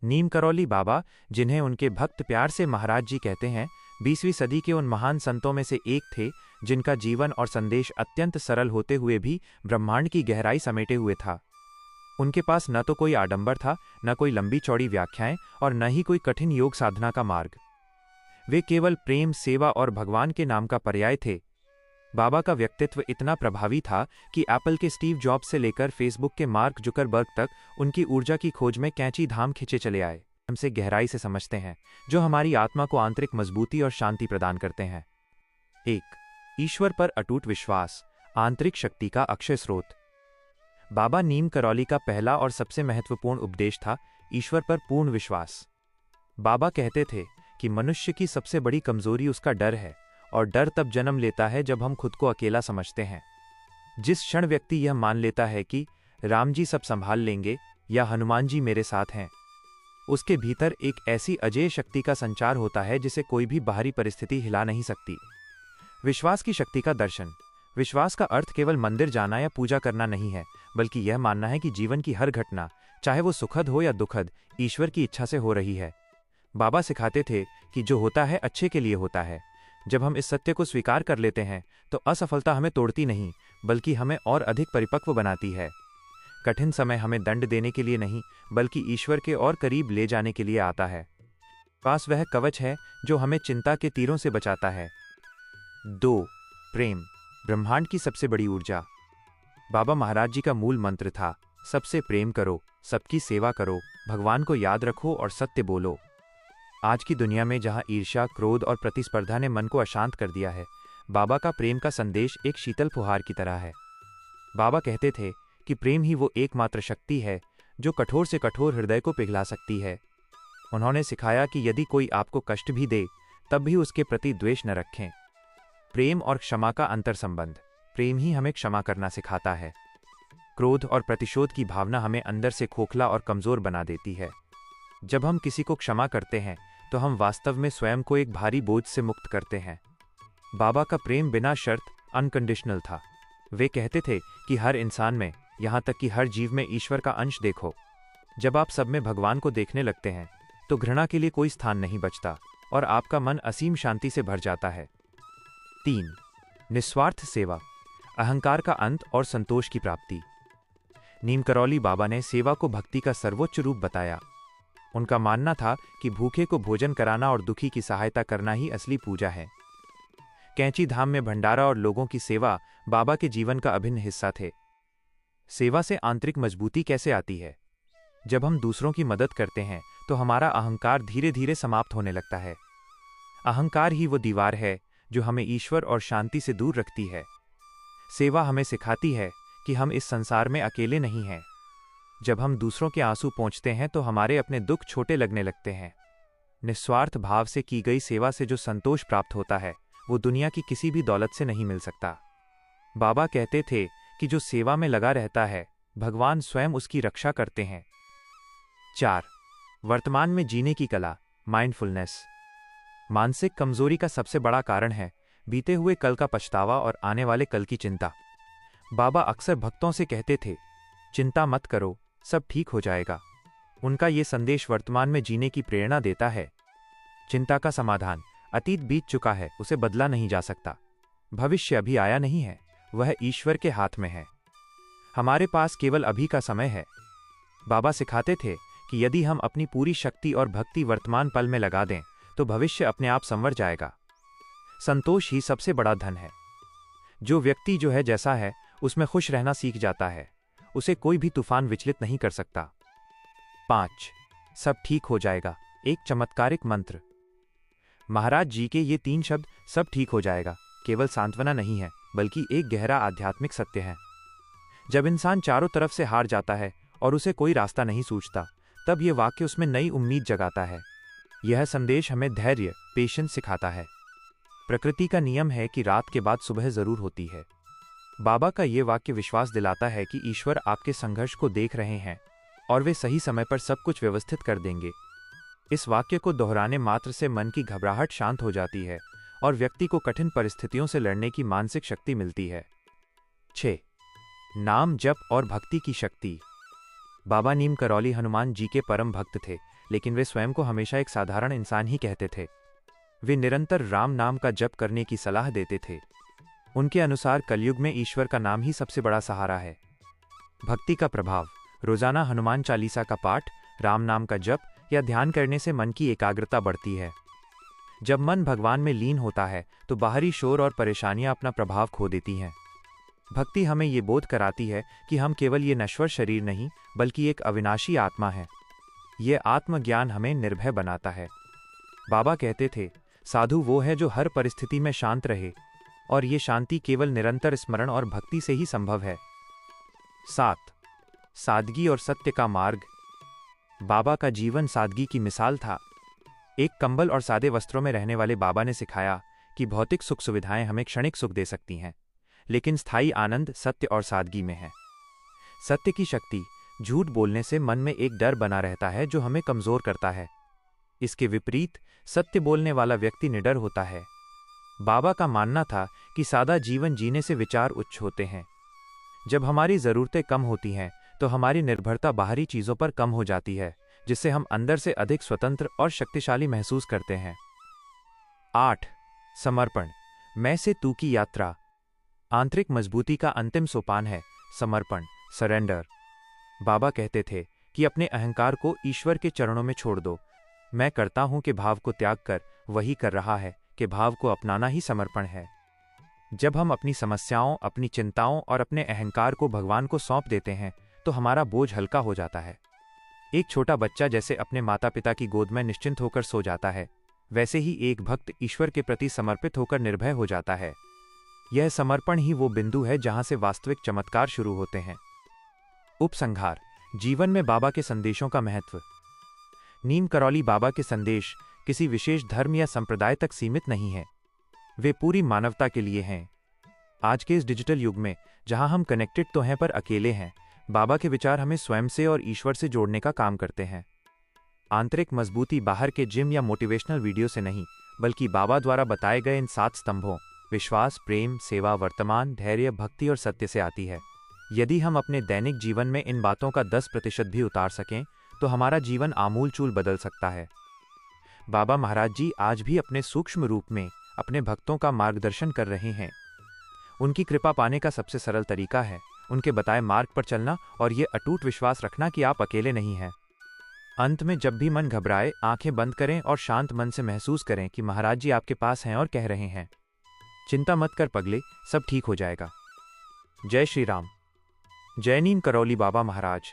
नीम करौली बाबा, जिन्हें उनके भक्त प्यार से महाराज जी कहते हैं, 20वीं सदी के उन महान संतों में से एक थे जिनका जीवन और संदेश अत्यंत सरल होते हुए भी ब्रह्मांड की गहराई समेटे हुए था। उनके पास न तो कोई आडंबर था, न कोई लंबी चौड़ी व्याख्याएं और न ही कोई कठिन योग साधना का मार्ग। वे केवल प्रेम, सेवा और भगवान के नाम का पर्याय थे। बाबा का व्यक्तित्व इतना प्रभावी था कि एप्पल के स्टीव जॉब्स से लेकर फेसबुक के मार्क जुकरबर्ग तक उनकी ऊर्जा की खोज में कैंची धाम खिंचे चले आए। हमसे गहराई से समझते हैं, जो हमारी आत्मा को आंतरिक मजबूती और शांति प्रदान करते हैं। 1. ईश्वर पर अटूट विश्वास, आंतरिक शक्ति का अक्षय स्रोत। बाबा नीम करौली का पहला और सबसे महत्वपूर्ण उपदेश था ईश्वर पर पूर्ण विश्वास। बाबा कहते थे कि मनुष्य की सबसे बड़ी कमजोरी उसका डर है, और डर तब जन्म लेता है जब हम खुद को अकेला समझते हैं। जिस क्षण व्यक्ति यह मान लेता है कि राम जी सब संभाल लेंगे या हनुमान जी मेरे साथ हैं, उसके भीतर एक ऐसी अजेय शक्ति का संचार होता है जिसे कोई भी बाहरी परिस्थिति हिला नहीं सकती। विश्वास की शक्ति का दर्शन। विश्वास का अर्थ केवल मंदिर जाना या पूजा करना नहीं है, बल्कि यह मानना है कि जीवन की हर घटना, चाहे वो सुखद हो या दुखद, ईश्वर की इच्छा से हो रही है। बाबा सिखाते थे कि जो होता है अच्छे के लिए होता है। जब हम इस सत्य को स्वीकार कर लेते हैं तो असफलता हमें तोड़ती नहीं, बल्कि हमें और अधिक परिपक्व बनाती है। कठिन समय हमें दंड देने के लिए नहीं, बल्कि ईश्वर के और करीब ले जाने के लिए आता है। पास वह कवच है जो हमें चिंता के तीरों से बचाता है। 2. प्रेम, ब्रह्मांड की सबसे बड़ी ऊर्जा। बाबा महाराज जी का मूल मंत्र था, सबसे प्रेम करो, सबकी सेवा करो, भगवान को याद रखो और सत्य बोलो। आज की दुनिया में जहां ईर्ष्या, क्रोध और प्रतिस्पर्धा ने मन को अशांत कर दिया है, बाबा का प्रेम का संदेश एक शीतल फुहार की तरह है। बाबा कहते थे कि प्रेम ही वो एकमात्र शक्ति है जो कठोर से कठोर हृदय को पिघला सकती है। उन्होंने सिखाया कि यदि कोई आपको कष्ट भी दे, तब भी उसके प्रति द्वेष न रखें। प्रेम और क्षमा का अंतर संबंध। प्रेम ही हमें क्षमा करना सिखाता है। क्रोध और प्रतिशोध की भावना हमें अंदर से खोखला और कमजोर बना देती है। जब हम किसी को क्षमा करते हैं तो हम वास्तव में स्वयं को एक भारी बोझ से मुक्त करते हैं। बाबा का प्रेम बिना शर्त, अनकंडीशनल था। वे कहते थे कि हर इंसान में, यहाँ तक कि हर जीव में ईश्वर का अंश देखो। जब आप सब में भगवान को देखने लगते हैं तो घृणा के लिए कोई स्थान नहीं बचता और आपका मन असीम शांति से भर जाता है। 3. निस्वार्थ सेवा, अहंकार का अंत और संतोष की प्राप्ति। नीम करौली बाबा ने सेवा को भक्ति का सर्वोच्च रूप बताया। उनका मानना था कि भूखे को भोजन कराना और दुखी की सहायता करना ही असली पूजा है। कैंची धाम में भंडारा और लोगों की सेवा बाबा के जीवन का अभिन्न हिस्सा थे। सेवा से आंतरिक मजबूती कैसे आती है? जब हम दूसरों की मदद करते हैं तो हमारा अहंकार धीरे धीरे समाप्त होने लगता है। अहंकार ही वो दीवार है जो हमें ईश्वर और शांति से दूर रखती है। सेवा हमें सिखाती है कि हम इस संसार में अकेले नहीं हैं। जब हम दूसरों के आंसू पोंछते हैं तो हमारे अपने दुख छोटे लगने लगते हैं। निस्वार्थ भाव से की गई सेवा से जो संतोष प्राप्त होता है, वो दुनिया की किसी भी दौलत से नहीं मिल सकता। बाबा कहते थे कि जो सेवा में लगा रहता है, भगवान स्वयं उसकी रक्षा करते हैं। 4. वर्तमान में जीने की कला, माइंडफुलनेस। मानसिक कमजोरी का सबसे बड़ा कारण है बीते हुए कल का पछतावा और आने वाले कल की चिंता। बाबा अक्सर भक्तों से कहते थे, चिंता मत करो, सब ठीक हो जाएगा। उनका ये संदेश वर्तमान में जीने की प्रेरणा देता है। चिंता का समाधान, अतीत बीत चुका है, उसे बदला नहीं जा सकता। भविष्य अभी आया नहीं है, वह ईश्वर के हाथ में है। हमारे पास केवल अभी का समय है। बाबा सिखाते थे कि यदि हम अपनी पूरी शक्ति और भक्ति वर्तमान पल में लगा दें तो भविष्य अपने आप संवर जाएगा। संतोष ही सबसे बड़ा धन है। जो व्यक्ति जो है जैसा है उसमें खुश रहना सीख जाता है, उसे कोई भी तूफान विचलित नहीं कर सकता। 5. सब ठीक हो जाएगा, एक चमत्कारिक मंत्र। महाराज जी के ये 3 शब्द, सब ठीक हो जाएगा, केवल सांत्वना नहीं है, बल्कि एक गहरा आध्यात्मिक सत्य है। जब इंसान चारों तरफ से हार जाता है और उसे कोई रास्ता नहीं सूझता, तब यह वाक्य उसमें नई उम्मीद जगाता है। यह संदेश हमें धैर्य, पेशेंस सिखाता है। प्रकृति का नियम है कि रात के बाद सुबह जरूर होती है। बाबा का ये वाक्य विश्वास दिलाता है कि ईश्वर आपके संघर्ष को देख रहे हैं और वे सही समय पर सब कुछ व्यवस्थित कर देंगे। इस वाक्य को दोहराने मात्र से मन की घबराहट शांत हो जाती है और व्यक्ति को कठिन परिस्थितियों से लड़ने की मानसिक शक्ति मिलती है। 6. नाम जप और भक्ति की शक्ति। बाबा नीम करौली हनुमान जी के परम भक्त थे, लेकिन वे स्वयं को हमेशा एक साधारण इंसान ही कहते थे। वे निरंतर राम नाम का जप करने की सलाह देते थे। उनके अनुसार कलयुग में ईश्वर का नाम ही सबसे बड़ा सहारा है। भक्ति का प्रभाव। रोजाना हनुमान चालीसा का पाठ, राम नाम का जप या ध्यान करने से मन की एकाग्रता बढ़ती है। जब मन भगवान में लीन होता है तो बाहरी शोर और परेशानियां अपना प्रभाव खो देती हैं। भक्ति हमें ये बोध कराती है कि हम केवल ये नश्वर शरीर नहीं बल्कि एक अविनाशी आत्मा है। ये आत्मज्ञान हमें निर्भय बनाता है। बाबा कहते थे, साधु वो है जो हर परिस्थिति में शांत रहे, और ये शांति केवल निरंतर स्मरण और भक्ति से ही संभव है। 7. सादगी और सत्य का मार्ग। बाबा का जीवन सादगी की मिसाल था। एक कंबल और सादे वस्त्रों में रहने वाले बाबा ने सिखाया कि भौतिक सुख सुविधाएं हमें क्षणिक सुख दे सकती हैं, लेकिन स्थायी आनंद सत्य और सादगी में है। सत्य की शक्ति। झूठ बोलने से मन में एक डर बना रहता है जो हमें कमजोर करता है। इसके विपरीत सत्य बोलने वाला व्यक्ति निडर होता है। बाबा का मानना था कि सादा जीवन जीने से विचार उच्च होते हैं। जब हमारी जरूरतें कम होती हैं तो हमारी निर्भरता बाहरी चीजों पर कम हो जाती है, जिससे हम अंदर से अधिक स्वतंत्र और शक्तिशाली महसूस करते हैं। 8. समर्पण। मैं से तू की यात्रा। आंतरिक मजबूती का अंतिम सोपान है समर्पण, सरेंडर। बाबा कहते थे कि अपने अहंकार को ईश्वर के चरणों में छोड़ दो। मैं करता हूं के भाव को त्याग कर वही कर रहा है कि भाव को अपनाना ही समर्पण है। जब हम अपनी समस्याओं, अपनी चिंताओं और अपने अहंकार को भगवान को सौंप देते हैं तो हमारा बोझ हल्का हो जाता है। एक छोटा बच्चा जैसे अपने माता पिता की गोद में निश्चिंत होकर सो जाता है, वैसे ही एक भक्त ईश्वर के प्रति समर्पित होकर निर्भय हो जाता है। यह समर्पण ही वो बिंदु है जहां से वास्तविक चमत्कार शुरू होते हैं। उपसंहार। जीवन में बाबा के संदेशों का महत्व। नीम करौली बाबा के संदेश किसी विशेष धर्म या संप्रदाय तक सीमित नहीं है। वे पूरी मानवता के लिए हैं। आज के इस डिजिटल युग में जहां हम कनेक्टेड तो हैं पर अकेले हैं, बाबा के विचार हमें स्वयं से और ईश्वर से जोड़ने का काम करते हैं। आंतरिक मजबूती बाहर के जिम या मोटिवेशनल वीडियो से नहीं, बल्कि बाबा द्वारा बताए गए इन 7 स्तंभों विश्वास, प्रेम, सेवा, वर्तमान, धैर्य, भक्ति और सत्य से आती है। यदि हम अपने दैनिक जीवन में इन बातों का 10% भी उतार सकें तो हमारा जीवन आमूल-चूल बदल सकता है। बाबा महाराज जी आज भी अपने सूक्ष्म रूप में अपने भक्तों का मार्गदर्शन कर रहे हैं। उनकी कृपा पाने का सबसे सरल तरीका है उनके बताए मार्ग पर चलना और ये अटूट विश्वास रखना कि आप अकेले नहीं हैं। अंत में जब भी मन घबराए, आंखें बंद करें और शांत मन से महसूस करें कि महाराज जी आपके पास हैं और कह रहे हैं, चिंता मत कर पगले, सब ठीक हो जाएगा। जय श्री राम। जय नीम करौली बाबा महाराज।